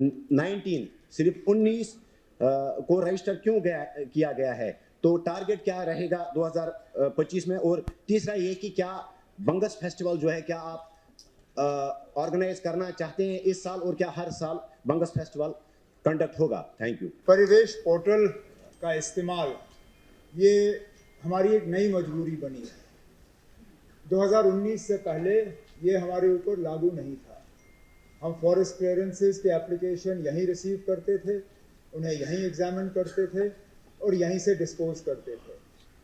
19 सिर्फ 19 को रजिस्टर क्यों किया गया है? तो टारगेट क्या रहेगा 2025 में? और तीसरा ये कि क्या बंगस फेस्टिवल जो है क्या आप ऑर्गेनाइज करना चाहते हैं इस साल, और क्या हर साल बंगस फेस्टिवल कंडक्ट होगा? Thank you. परिवेश पोर्टल का इस्तेमाल ये हमारी एक नई मजबूरी बनी है। 2019 से पहले ये हमारे ऊपर लागू नहीं था। हम फॉरेस्ट क्लियरेंसेस के एप्लीकेशन यहीं रिसीव करते थे, उन्हें यहीं एग्जामिन करते थे और यहीं से डिस्पोज करते थे।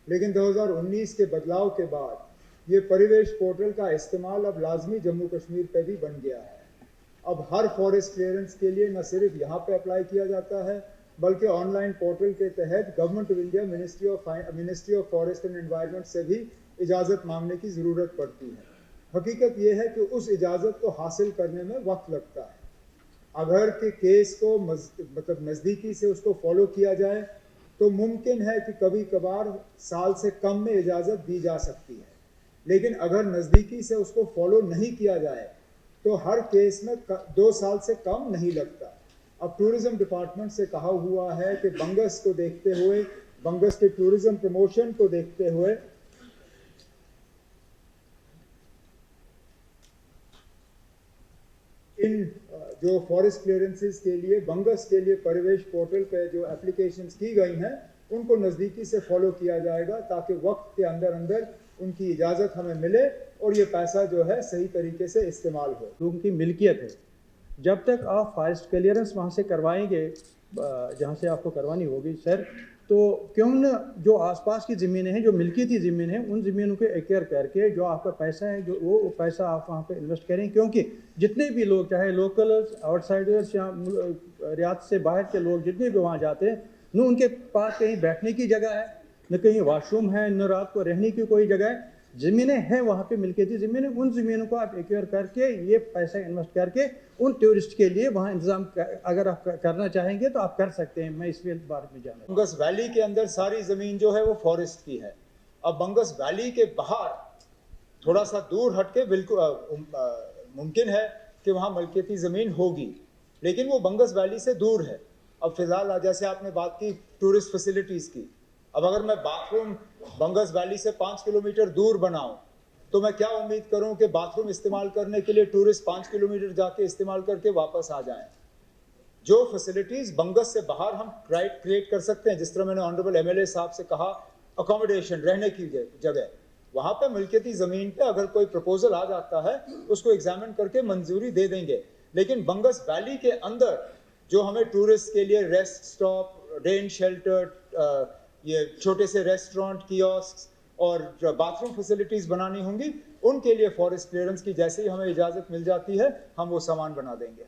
लेकिन 2019 के बदलाव के बाद ये परिवेश पोर्टल का इस्तेमाल अब लाजमी जम्मू कश्मीर पे भी बन गया है। अब हर फॉरेस्ट क्लियरेंस के लिए न सिर्फ यहाँ पे अप्लाई किया जाता है, बल्कि ऑनलाइन पोर्टल के तहत government of India ministry of forest and environment से भी इजाज़त मांगने की ज़रूरत पड़ती है। हकीकत यह है कि उस इजाज़त को हासिल करने में वक्त लगता है। अगर के केस को मतलब नज़दीकी से उसको फॉलो किया जाए तो मुमकिन है कि कभी कभार साल से कम में इजाज़त दी जा सकती है, लेकिन अगर नज़दीकी से उसको फॉलो नहीं किया जाए तो हर केस में 2 साल से कम नहीं लगता। अब टूरिज़्म डिपार्टमेंट से कहा हुआ है कि बंगस को देखते हुए, बंगस के टूरिज़्म प्रमोशन को देखते हुए इन जो फॉरेस्ट क्लियरेंसेस के लिए बंगस के लिए परिवेश पोर्टल पे जो एप्लीकेशंस की गई हैं उनको नज़दीकी से फॉलो किया जाएगा, ताकि वक्त के अंदर अंदर उनकी इजाज़त हमें मिले और ये पैसा जो है सही तरीके से इस्तेमाल हो। लोगों की मिल्कियत है। जब तक आप फॉरेस्ट क्लियरेंस वहाँ से करवाएंगे जहाँ से आपको करवानी होगी सर, तो क्यों न जो आसपास की ज़मीनें हैं, जो मिल्कियती ज़मीन है, उन ज़मीनों को एक्वायर करके जो आपका पैसा है जो वो पैसा आप वहाँ पे इन्वेस्ट करें। क्योंकि जितने भी लोग, चाहे लोकल्स, आउटसाइडर्स या रियासत से बाहर के लोग जितने भी वहाँ जाते हैं, न उनके पास कहीं बैठने की जगह है, न कहीं वॉशरूम है, न रात को रहने की कोई जगह है। ज़मीनें हैं वहाँ पे, मिल्कियती ज़मीनें, उन ज़मीनों को आप एक्वायर करके ये पैसा इन्वेस्ट करके उन टूरिस्ट के लिए वहाँ इंतज़ाम अगर आप करना चाहेंगे तो आप कर सकते हैं। मैं इस बारे में जानना। बंगस वैली के अंदर सारी ज़मीन जो है वो फॉरेस्ट की है। अब बंगस वैली के बाहर थोड़ा सा दूर हट के बिल्कुल मुमकिन है कि वहाँ मलकियती ज़मीन होगी, लेकिन वो बंगस वैली से दूर है। अब फिलहाल जैसे आपने बात की टूरिस्ट फैसिलिटीज़ की, अब अगर मैं बाथरूम बंगस वैली से 5 किलोमीटर दूर बनाऊं तो मैं क्या उम्मीद करूं कि बाथरूम इस्तेमाल करने के लिए टूरिस्ट 5 किलोमीटर जाके इस्तेमाल करके वापस आ जाएं। जो फैसिलिटीज़ बंगस से बाहर हम क्रिएट कर सकते हैं, जिस तरह मैंने ऑनरेबल एमएलए साहब से कहा, अकोमोडेशन, रहने की जगह, वहाँ पे मिल्कियती ज़मीन पे अगर कोई प्रपोजल आ जाता है उसको एग्जामिन करके मंजूरी दे देंगे। लेकिन बंगस वैली के अंदर जो हमें टूरिस्ट के लिए रेस्ट स्टॉप, रेन शेल्टर, ये छोटे से रेस्टोरेंट, कियोस्क और बाथरूम फैसिलिटीज़ बनानी होंगी, उनके लिए फॉरेस्ट क्लियरेंस की जैसे ही हमें इजाज़त मिल जाती है हम वो सामान बना देंगे।